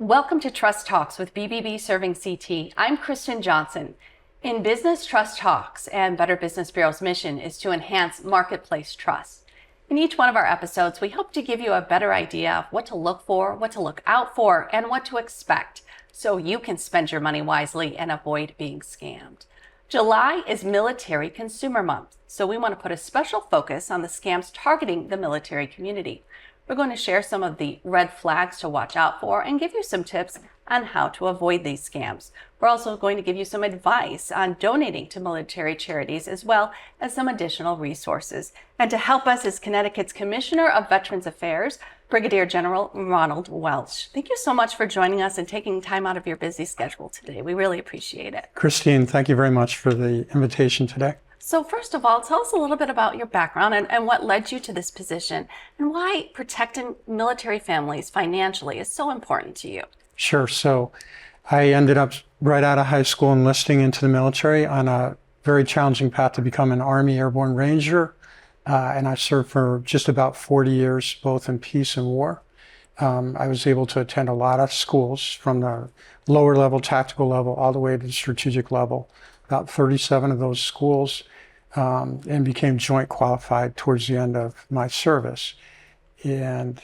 Welcome to Trust Talks with BBB Serving CT. I'm Kristen Johnson. In business, Trust Talks and Better Business Bureau's mission is to enhance marketplace trust. In each one of our episodes, we hope to give you a better idea of what to look for, what to look out for, and what to expect so you can spend your money wisely and avoid being scammed. July is Military Consumer Month, so we want to put a special focus on the scams targeting the military community. We're going to share some of the red flags to watch out for and give you some tips on how to avoid these scams. We're also going to give you some advice on donating to military charities as well as some additional resources. And to help us is Connecticut's Commissioner of Veterans Affairs, Brigadier General Ronald Welch. Thank you so much for joining us and taking time out of your busy schedule today. We really appreciate it. Christine, thank you very much for the invitation today. So first of all, tell us a little bit about your background and what led you to this position and why protecting military families financially is so important to you. Sure. So I ended up right out of high school enlisting into the military on a very challenging path to become an Army Airborne Ranger. And I served for just about 40 years, both in peace and war. I was able to attend a lot of schools from the lower level, tactical level, all the way to the strategic level, about 37 of those schools. And became joint qualified towards the end of my service. And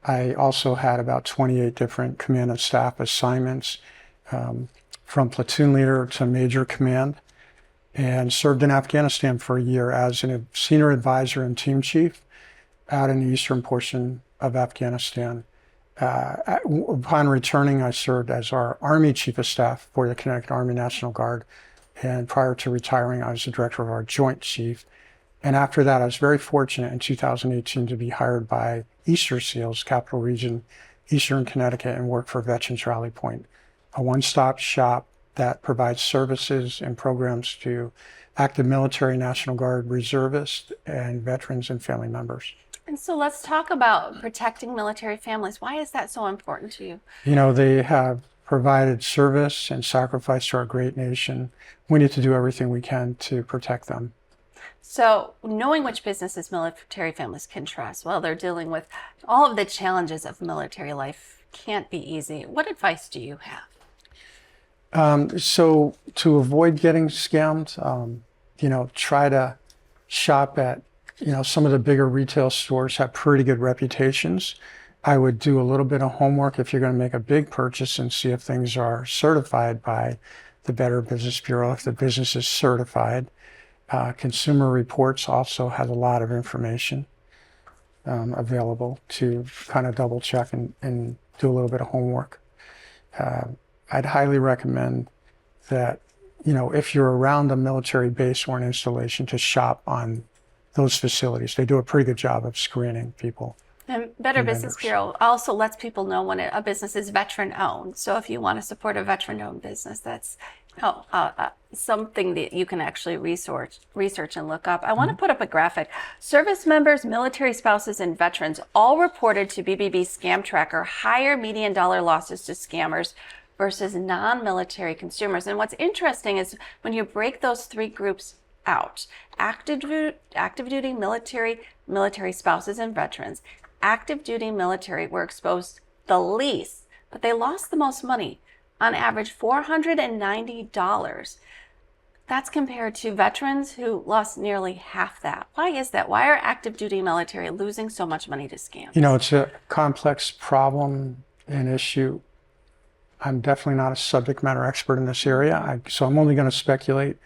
I also had about 28 different command and staff assignments, from platoon leader to major command, and served in Afghanistan for a year as a senior advisor and team chief out in the eastern portion of Afghanistan. Upon returning, I served as our Army Chief of Staff for the Connecticut Army National Guard. And prior to retiring, I was the director of our Joint Chief. And after that, I was very fortunate in 2018 to be hired by Easter SEALs, Capital Region, Eastern Connecticut, and work for Veterans Rally Point, a one-stop shop that provides services and programs to active military, National Guard, reservists, and veterans and family members. And so let's talk about protecting military families. Why is that so important to you? You know, they have provided service and sacrifice to our great nation. We need to do everything we can to protect them. So knowing which businesses military families can trust while they're dealing with all of the challenges of military life can't be easy. What advice do you have? So to avoid getting scammed, try to shop at, some of the bigger retail stores have pretty good reputations. I would do a little bit of homework if you're going to make a big purchase and see if things are certified by the Better Business Bureau, if the business is certified. Consumer Reports also has a lot of information available to kind of double check and do a little bit of homework. I'd highly recommend that, if you're around a military base or an installation, to shop on those facilities. They do a pretty good job of screening people. And Better Business Bureau also lets people know when a business is veteran-owned. So if you want to support a veteran-owned business, that's something that you can actually research and look up. I want to put up a graphic. Service members, military spouses, and veterans all reported to BBB Scam Tracker higher median dollar losses to scammers versus non-military consumers. And what's interesting is when you break those three groups out, active duty military spouses and veterans, active duty military were exposed the least, but they lost the most money, on average $490. That's compared to veterans who lost nearly half that. Why is that? Why are active duty military losing so much money to scams? It's a complex problem and issue. I'm definitely not a subject matter expert in this area, so I'm only going to speculate.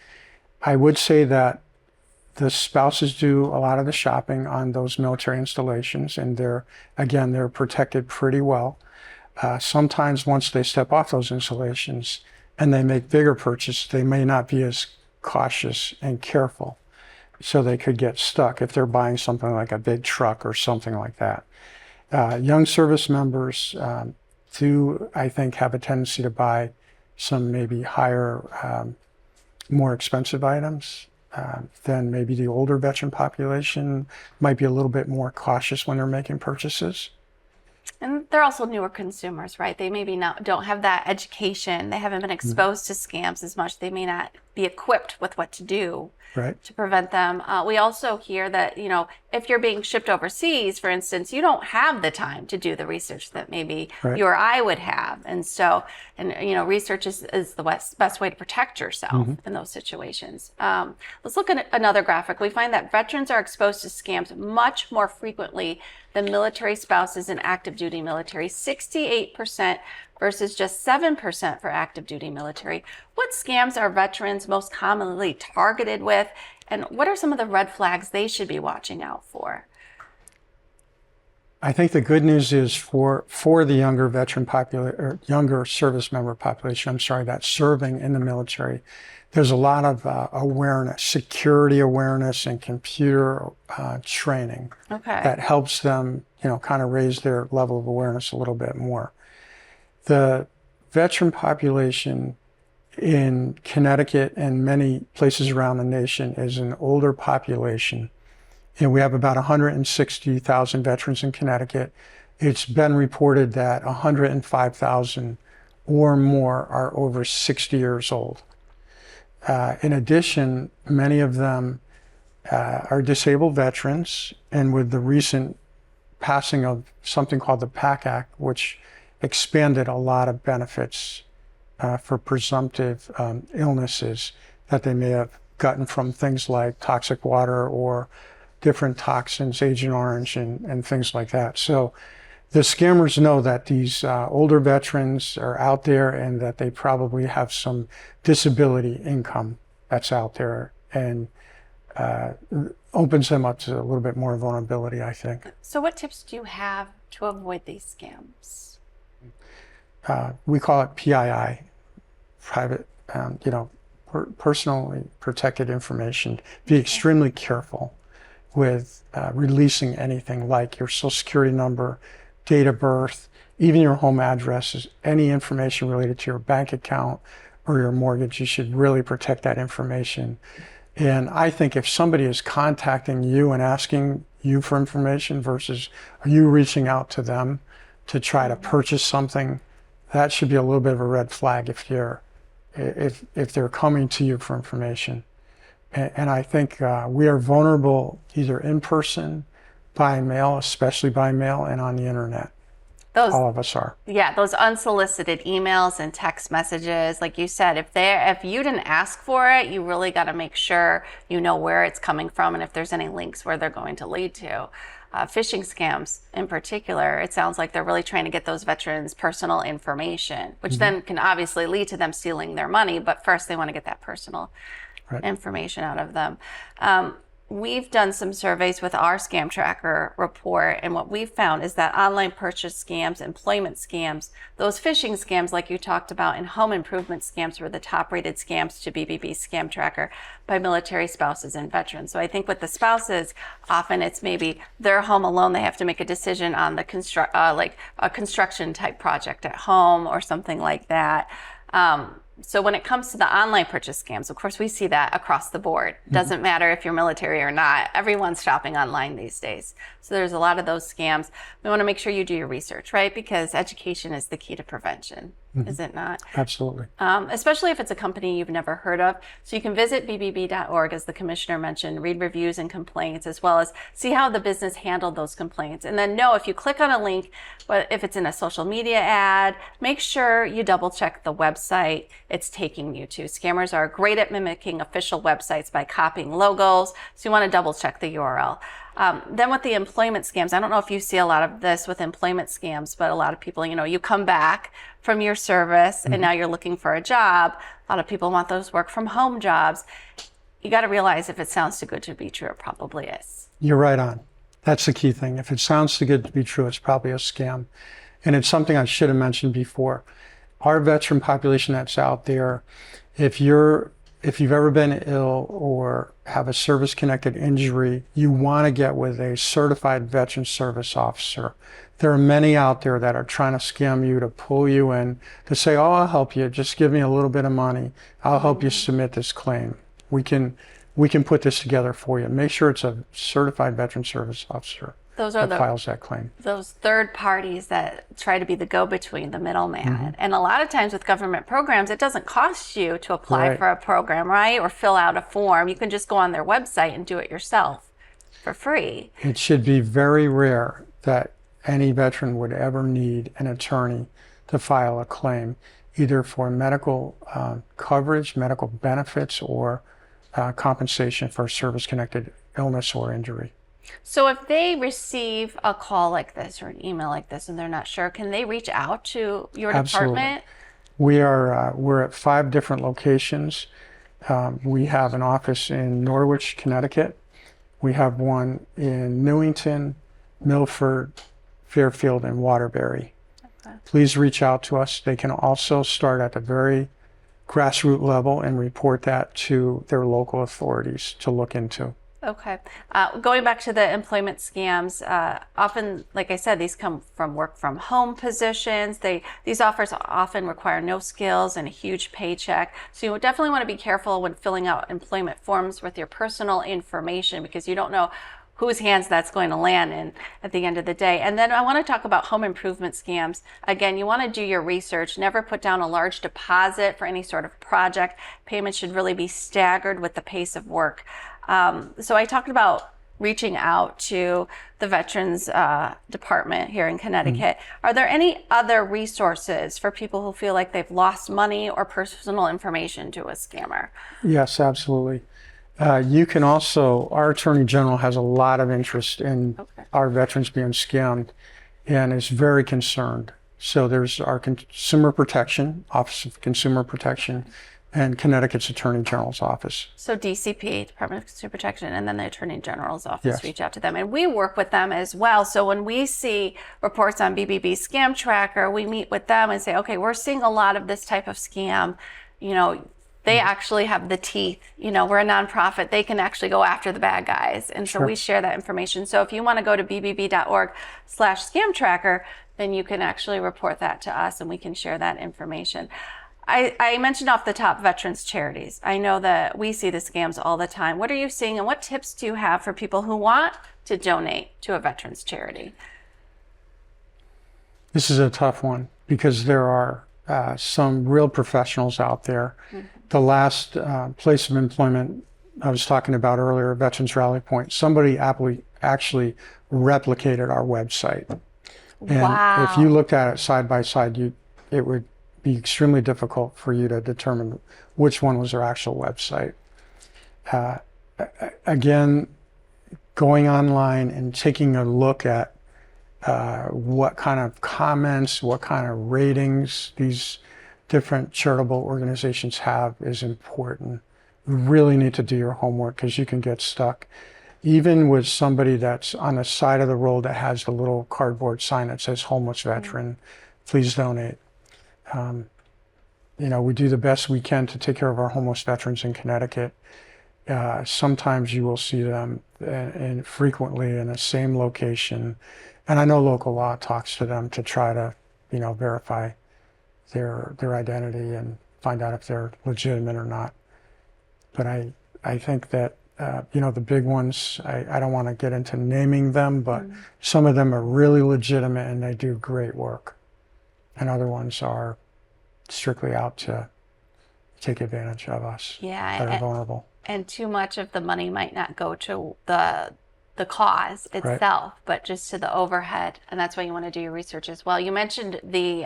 I would say that the spouses do a lot of the shopping on those military installations, and they're protected pretty well. Sometimes once they step off those installations and they make bigger purchases, they may not be as cautious and careful. So they could get stuck if they're buying something like a big truck or something like that. Young service members do, I think, have a tendency to buy some maybe higher, more expensive items. Then maybe the older veteran population might be a little bit more cautious when they're making purchases. And they're also newer consumers, right? They maybe don't have that education. They haven't been exposed to scams as much. They may not be equipped with what to do Right. to prevent them. We also hear that, if you're being shipped overseas, for instance, you don't have the time to do the research that maybe Right. you or I would have. And so, research is the best way to protect yourself in those situations. Let's look at another graphic. We find that veterans are exposed to scams much more frequently than military spouses and active duty military, 68% versus just 7% for active duty military. What scams are veterans most commonly targeted with, and what are some of the red flags they should be watching out for? I think the good news is for the younger veteran population, or younger service member population, that's serving in the military, there's a lot of awareness, security awareness and computer training that helps them, kind of raise their level of awareness a little bit more. The veteran population in Connecticut and many places around the nation is an older population. And we have about 160,000 veterans in Connecticut. It's been reported that 105,000 or more are over 60 years old. In addition, many of them are disabled veterans, and with the recent passing of something called the PAC Act, which expanded a lot of benefits for presumptive illnesses that they may have gotten from things like toxic water or different toxins, Agent Orange, and things like that. So the scammers know that these older veterans are out there and that they probably have some disability income that's out there, and opens them up to a little bit more vulnerability, I think. So what tips do you have to avoid these scams? We call it PII, private, personally protected information. Be extremely careful with releasing anything like your social security number, date of birth, even your home addresses, any information related to your bank account or your mortgage. You should really protect that information. And I think if somebody is contacting you and asking you for information versus you reaching out to them to try to purchase something, that should be a little bit of a red flag if they're coming to you for information. And I think we are vulnerable either in person, by mail, especially by mail, and on the internet. All of us are. Yeah, those unsolicited emails and text messages, like you said, if you didn't ask for it, you really got to make sure you know where it's coming from and if there's any links where they're going to lead to. Phishing scams in particular, it sounds like they're really trying to get those veterans' personal information, which then can obviously lead to them stealing their money, but first they want to get that personal information out of them. We've done some surveys with our scam tracker report, and what we've found is that online purchase scams, employment scams, those phishing scams like you talked about, and home improvement scams were the top rated scams to BBB scam tracker by military spouses and veterans. So I think with the spouses, often it's maybe they're home alone, they have to make a decision on the like a construction type project at home or something like that. So when it comes to the online purchase scams, of course, we see that across the board. Doesn't matter if you're military or not. Everyone's shopping online these days. So there's a lot of those scams. We want to make sure you do your research, right? Because education is the key to prevention, is it not? Absolutely. Especially if it's a company you've never heard of. So you can visit bbb.org, as the commissioner mentioned, read reviews and complaints, as well as see how the business handled those complaints. And then know if you click on a link, but if it's in a social media ad, make sure you double check the website it's taking you to. Scammers are great at mimicking official websites by copying logos, so you want to double check the URL. Then with the employment scams, I don't know if you see a lot of this with employment scams, but a lot of people, you come back from your service and now you're looking for a job. A lot of people want those work from home jobs. You got to realize if it sounds too good to be true, it probably is. You're right on. That's the key thing. If it sounds too good to be true, it's probably a scam. And it's something I should have mentioned before. Our veteran population that's out there, if you've ever been ill or have a service-connected injury, you want to get with a certified veteran service officer. There are many out there that are trying to scam you to pull you in to say, oh, I'll help you. Just give me a little bit of money. I'll help you submit this claim. We can put this together for you. Make sure it's a certified veteran service officer. Those are that files that claim. those third parties that try to be the go-between, the middleman. And a lot of times with government programs, it doesn't cost you to apply for a program, right? Or fill out a form. You can just go on their website and do it yourself for free. It should be very rare that any veteran would ever need an attorney to file a claim, either for medical coverage, medical benefits, or compensation for service-connected illness or injury. So if they receive a call like this or an email like this and they're not sure, can they reach out to your department? We're at 5 different locations. We have an office in Norwich, Connecticut. We have one in Newington, Milford, Fairfield, and Waterbury. Okay. Please reach out to us. They can also start at the very grassroots level and report that to their local authorities to look into. Okay. Going back to the employment scams, often, like I said, these come from work from home positions. These offers often require no skills and a huge paycheck. So you definitely want to be careful when filling out employment forms with your personal information, because you don't know whose hands that's going to land in at the end of the day. And then I want to talk about home improvement scams. Again, you want to do your research. Never put down a large deposit for any sort of project. Payments should really be staggered with the pace of work. So I talked about reaching out to the Veterans Department here in Connecticut. Are there any other resources for people who feel like they've lost money or personal information to a scammer? Yes, absolutely. You can also, our Attorney General has a lot of interest in our veterans being scammed and is very concerned. So there's our Consumer Protection, Office of Consumer Protection, and Connecticut's Attorney General's office. So DCP, Department of Consumer Protection, and then the Attorney General's office, reach out to them. And we work with them as well. So when we see reports on BBB Scam Tracker, we meet with them and say, okay, we're seeing a lot of this type of scam. You know, they actually have the teeth. You know, we're a nonprofit. They can actually go after the bad guys. And so we share that information. So if you want to go to bbb.org/scam tracker, then you can actually report that to us and we can share that information. I mentioned off the top veterans charities. I know that we see the scams all the time. What are you seeing and what tips do you have for people who want to donate to a veterans charity? This is a tough one because there are some real professionals out there. The last place of employment I was talking about earlier, Veterans Rally Point, somebody actually replicated our website. And if you looked at it side by side, it would be extremely difficult for you to determine which one was their actual website. Again, going online and taking a look at what kind of comments, what kind of ratings these different charitable organizations have is important. You really need to do your homework because you can get stuck. Even with somebody that's on the side of the road that has the little cardboard sign that says homeless veteran, please donate. You know, we do the best we can to take care of our homeless veterans in Connecticut. Sometimes you will see them and frequently in the same location. And I know local law talks to them to try to, you know, verify their identity and find out if they're legitimate or not. But I think that, you know, the big ones, I don't want to get into naming them, but some of them are really legitimate and they do great work. And other ones are strictly out to take advantage of us that are vulnerable. And too much of the money might not go to the cause itself, but just to the overhead. And that's why you want to do your research as well. You mentioned the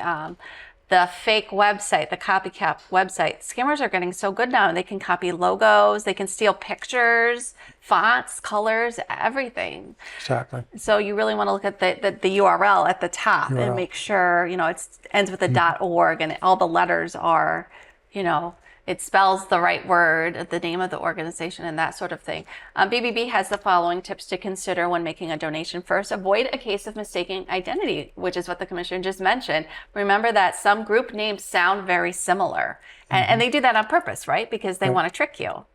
fake website, the copycat website. Scammers are getting so good now. They can copy logos, they can steal pictures, fonts, colors, everything. Exactly. So you really want to look at the URL at the top and make sure, you know, it ends with a .org and all the letters are, you know, it spells the right word, the name of the organization, and that sort of thing. BBB has the following tips to consider when making a donation. First, avoid a case of mistaken identity, which is what the commissioner just mentioned. Remember that some group names sound very similar, and they do that on purpose, right? Because they want to trick you.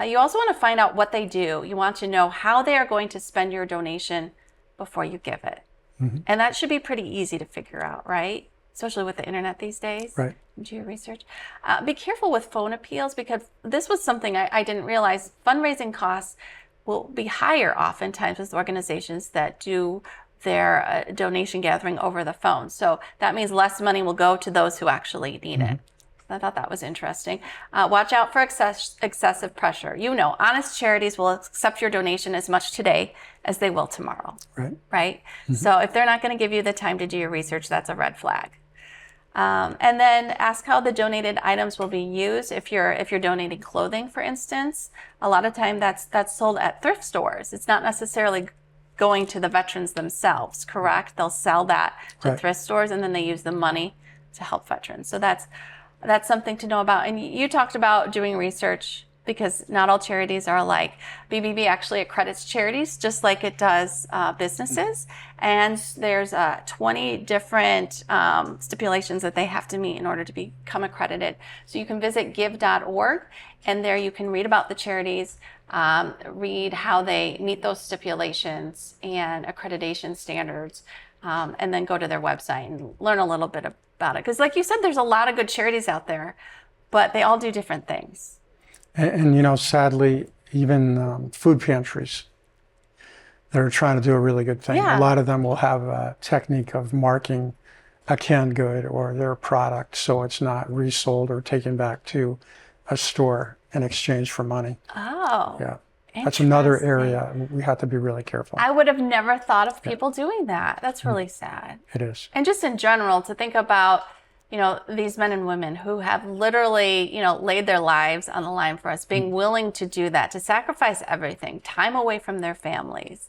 You also want to find out what they do. You want to know how they are going to spend your donation before you give it. And that should be pretty easy to figure out, right? Especially with the internet these days. Right. Do your research. Be careful with phone appeals because this was something I didn't realize. Fundraising costs will be higher oftentimes with organizations that do their donation gathering over the phone. So that means less money will go to those who actually need it. I thought that was interesting. Watch out for excessive pressure. Honest charities will accept your donation as much today as they will tomorrow. Right? So if they're not going to give you the time to do your research, that's a red flag. And then ask how the donated items will be used. If you're donating clothing, for instance, a lot of time that's sold at thrift stores. It's not necessarily going to the veterans themselves, correct? They'll sell that to thrift stores, and then they use the money to help veterans. So that's something to know about. And you talked about doing research, because not all charities are alike. BBB actually accredits charities just like it does businesses. And there's 20 different stipulations that they have to meet in order to become accredited. So you can visit give.org, and there you can read about the charities, read how they meet those stipulations and accreditation standards, and then go to their website and learn a little bit about it. Because like you said, there's a lot of good charities out there, but they all do different things. And sadly, even food pantries that are trying to do a really good thing, a lot of them will have a technique of marking a canned good or their product so it's not resold or taken back to a store in exchange for money. Oh. Yeah. That's another area we have to be really careful. I would have never thought of people doing that. That's really sad. It is. And just in general, to think about these men and women who have literally, laid their lives on the line for us, being willing to do that, to sacrifice everything, time away from their families,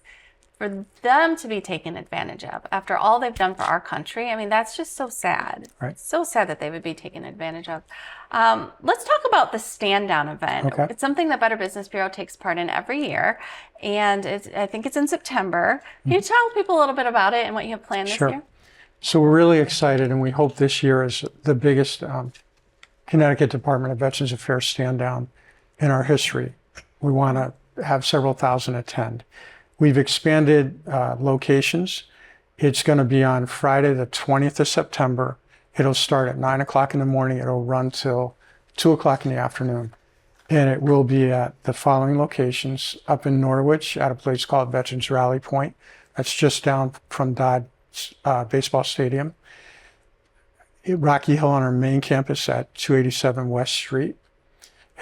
for them to be taken advantage of after all they've done for our country. I mean, that's just so sad. Right. So sad that they would be taken advantage of. Let's talk about the Stand Down event. Okay. It's something that Better Business Bureau takes part in every year, and I think it's in September. Can you tell people a little bit about it and what you have planned this year? So we're really excited, and we hope this year is the biggest Connecticut Department of Veterans Affairs stand down in our history. We want to have several thousand attend. We've expanded locations. It's going to be on Friday, the 20th of September. It'll start at 9 o'clock in the morning. It'll run till 2 o'clock in the afternoon. And it will be at the following locations: up in Norwich at a place called Veterans Rally Point. That's just down from Dodd baseball stadium. Rocky Hill on our main campus at 287 West Street.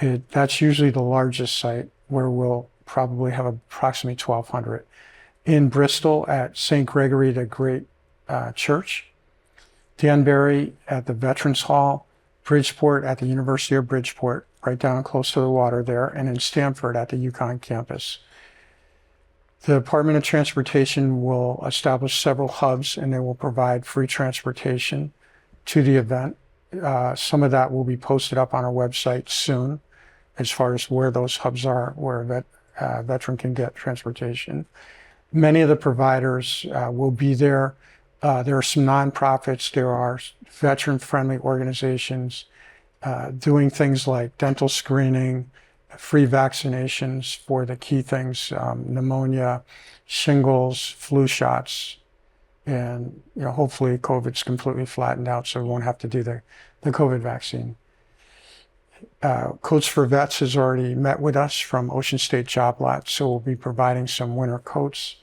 That's usually the largest site, where we'll probably have approximately 1,200. In Bristol at St. Gregory the Great Church. Danbury at the Veterans Hall. Bridgeport at the University of Bridgeport, right down close to the water there. And in Stamford at the UConn campus. The Department of Transportation will establish several hubs, and they will provide free transportation to the event. Some of that will be posted up on our website soon, as far as where those hubs are, where a veteran can get transportation. Many of the providers will be there. There are some nonprofits. There are veteran-friendly organizations doing things like dental screening, free vaccinations for the key things, pneumonia, shingles, flu shots, and hopefully COVID's completely flattened out, so we won't have to do the COVID vaccine. Coats for Vets has already met with us from Ocean State Job Lot, so we'll be providing some winter coats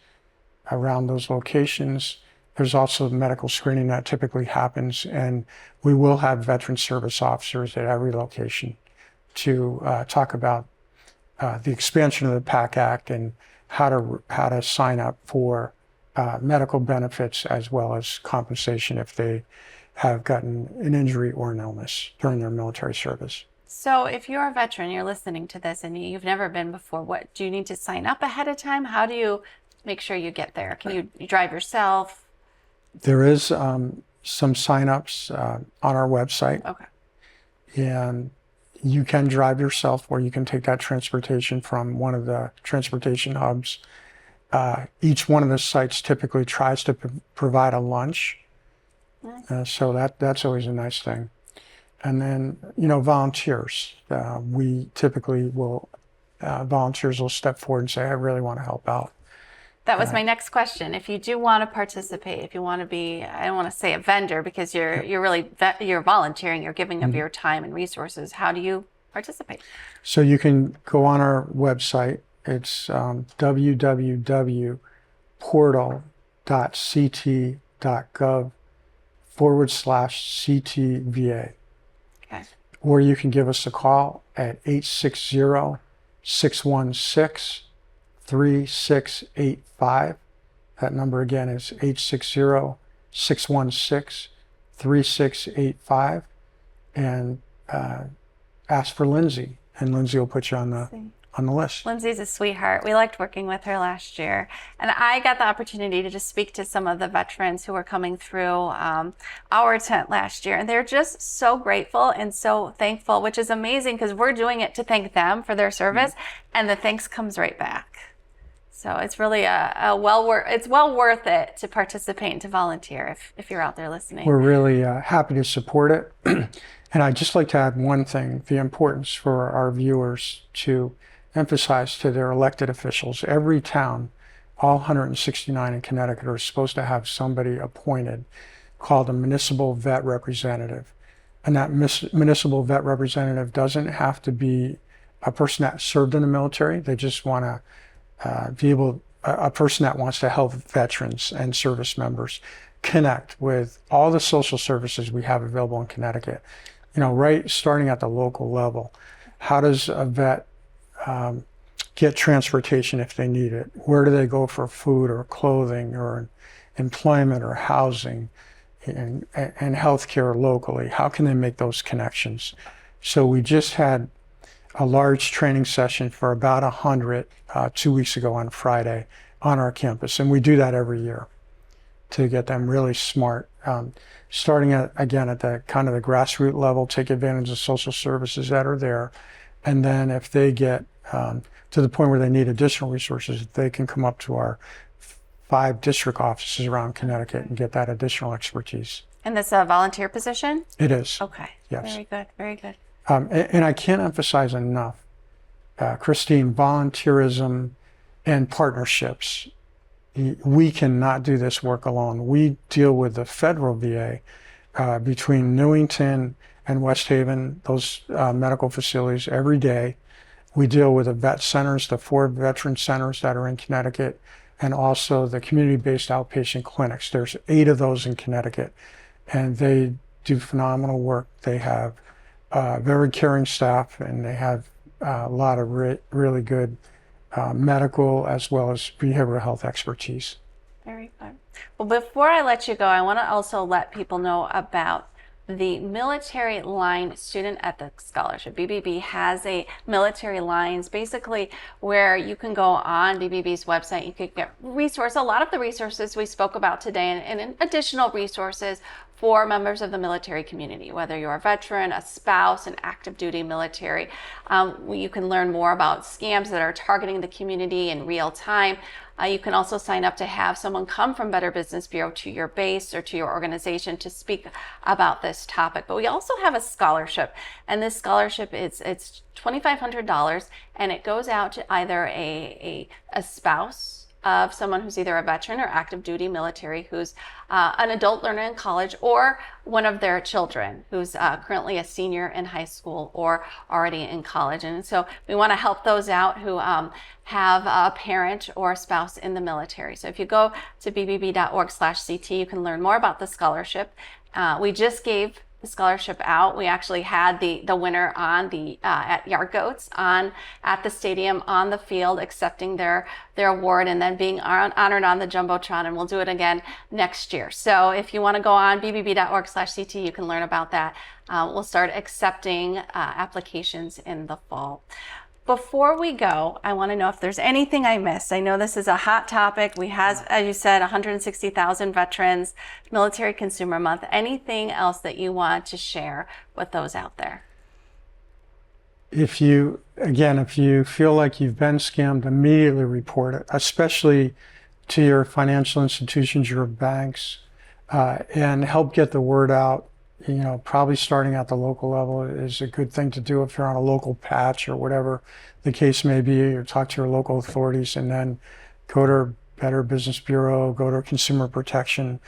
around those locations. There's also medical screening that typically happens, and we will have veteran service officers at every location to talk about the expansion of the PAC Act and how to sign up for medical benefits as well as compensation if they have gotten an injury or an illness during their military service. So if you're a veteran, you're listening to this, and you've never been before, what do you need to sign up ahead of time? How do you make sure you get there? Can you drive yourself? There is some sign-ups on our website. Okay. And you can drive yourself, or you can take that transportation from one of the transportation hubs. Each one of the sites typically tries to provide a lunch. Nice. So that's always a nice thing. And then, volunteers. We typically will, volunteers will step forward and say, I really want to help out. That was my next question. If you do want to participate, if you want to be, I don't want to say a vendor, because you're volunteering, you're giving of your time and resources. How do you participate? So you can go on our website, It's www.portal.ct.gov/CTVA. Okay. Or you can give us a call at 860-616-3685. That number again is 860-616-3685. And ask for Lindsay, and Lindsay will put you on the list. Lindsay's a sweetheart. We liked working with her last year. And I got the opportunity to just speak to some of the veterans who were coming through our tent last year. And they're just so grateful and so thankful, which is amazing because we're doing it to thank them for their service. And the thanks comes right back. So it's really it's well worth it to participate and to volunteer if you're out there listening. We're really happy to support it. And I'd just like to add one thing, the importance for our viewers to emphasize to their elected officials. Every town, all 169 in Connecticut, are supposed to have somebody appointed called a municipal vet representative. And that municipal vet representative doesn't have to be a person that served in the military. They just want to a person that wants to help veterans and service members connect with all the social services we have available in Connecticut. Right starting at the local level. How does a vet get transportation if they need it? Where do they go for food or clothing or employment or housing and healthcare locally? How can they make those connections? So we just had a large training session for about 100 2 weeks ago on Friday on our campus. And we do that every year to get them really smart. Starting at the kind of the grassroots level, take advantage of social services that are there. And then if they get to the point where they need additional resources, they can come up to our 5 district offices around Connecticut and get that additional expertise. And that's a volunteer position? It is. Okay. Yes. Very good. Very good. And I can't emphasize enough, Christine, volunteerism and partnerships. We cannot do this work alone. We deal with the federal VA between Newington and West Haven, those medical facilities every day. We deal with the vet centers, the 4 veteran centers that are in Connecticut, and also the community-based outpatient clinics. There's 8 of those in Connecticut, and they do phenomenal work. They have very caring staff, and they have a lot of really good medical as well as behavioral health expertise. Very good. Well, before I let you go, I want to also let people know about the Military Line Student Ethics Scholarship. BBB has a military lines, basically where you can go on BBB's website. You could get a lot of the resources we spoke about today, and additional resources for members of the military community, whether you're a veteran, a spouse, an active duty military. You can learn more about scams that are targeting the community in real time. You can also sign up to have someone come from Better Business Bureau to your base or to your organization to speak about this topic. But we also have a scholarship, and this scholarship it's $2,500, and it goes out to either a spouse of someone who's either a veteran or active duty military who's an adult learner in college, or one of their children who's currently a senior in high school or already in college. And so we want to help those out who have a parent or a spouse in the military. So if you go to bbb.org/CT, you can learn more about the scholarship. We just gave the scholarship out. We actually had the winner on at Yard Goats at the stadium on the field accepting their award and then being honored on the Jumbotron, and we'll do it again next year. So if you want to go on bbb.org/CT, you can learn about that. We'll start accepting applications in the fall. Before we go, I want to know if there's anything I missed. I know this is a hot topic. We have, as you said, 160,000 veterans, Military Consumer Month. Anything else that you want to share with those out there? If you feel like you've been scammed, immediately report it, especially to your financial institutions, your banks, and help get the word out. Probably starting at the local level is a good thing to do if you're on a local patch or whatever the case may be, or talk to your local authorities, and then go to Better Business Bureau, go to Consumer Protection,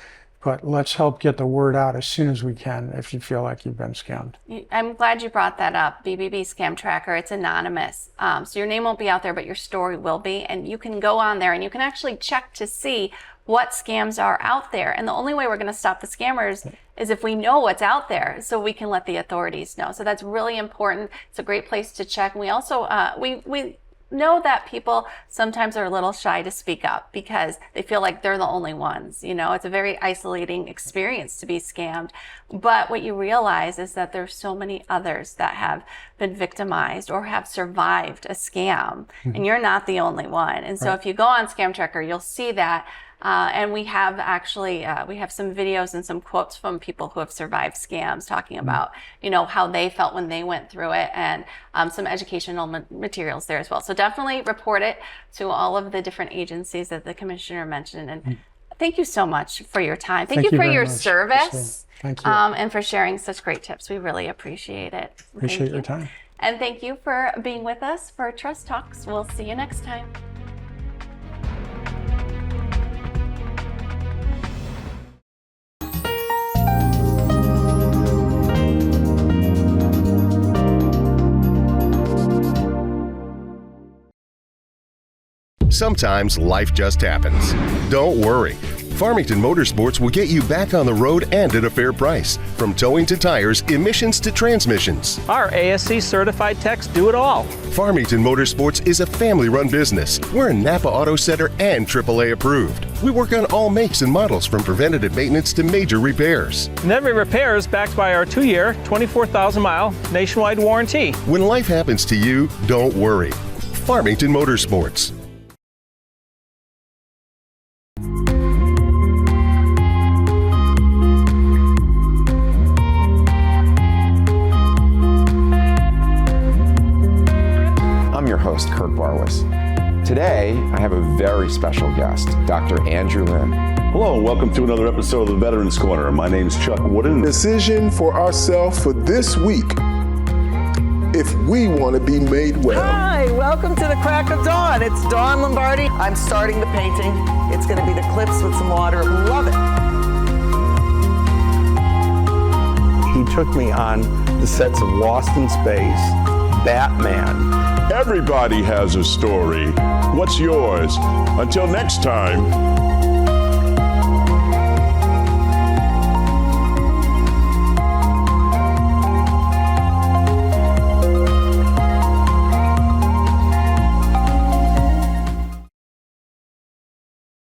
but let's help get the word out as soon as we can if you feel like you've been scammed. I'm glad you brought that up. BBB Scam Tracker, it's anonymous. So your name won't be out there, but your story will be. And you can go on there and you can actually check to see what scams are out there. And the only way we're going to stop the scammers is if we know what's out there, so we can let the authorities know. So that's really important. It's a great place to check. And we also, we know that people sometimes are a little shy to speak up because they feel like they're the only ones. You know, it's a very isolating experience to be scammed. But what you realize is that there's so many others that have been victimized or have survived a scam, and you're not the only one. And so if you go on Scam Tracker, you'll see that. And we have actually, we have some videos and some quotes from people who have survived scams talking about, you know, how they felt when they went through it, and some educational materials there as well. So definitely report it to all of the different agencies that the commissioner mentioned. And thank you so much for your time. Thank you for your service. Thank you. And for sharing such great tips. We really appreciate it. Appreciate your time. And thank you for being with us for Trust Talks. We'll see you next time. Sometimes life just happens. Don't worry. Farmington Motorsports will get you back on the road and at a fair price. From towing to tires, emissions to transmissions. Our ASC certified techs do it all. Farmington Motorsports is a family-run business. We're a Napa Auto Center and AAA approved. We work on all makes and models from preventative maintenance to major repairs. And every repair is backed by our 2-year, 24,000-mile nationwide warranty. When life happens to you, don't worry. Farmington Motorsports. Host Kurt Barwis. Today, I have a very special guest, Dr. Andrew Lynn. Hello, and welcome to another episode of the Veterans Corner. My name's Chuck Wooden. Decision for ourselves for this week, if we want to be made well. Hi, welcome to the crack of dawn. It's Dawn Lombardi. I'm starting the painting. It's going to be the clips with some water. Love it. He took me on the sets of Lost in Space, Batman. Everybody has a story. What's yours? Until next time.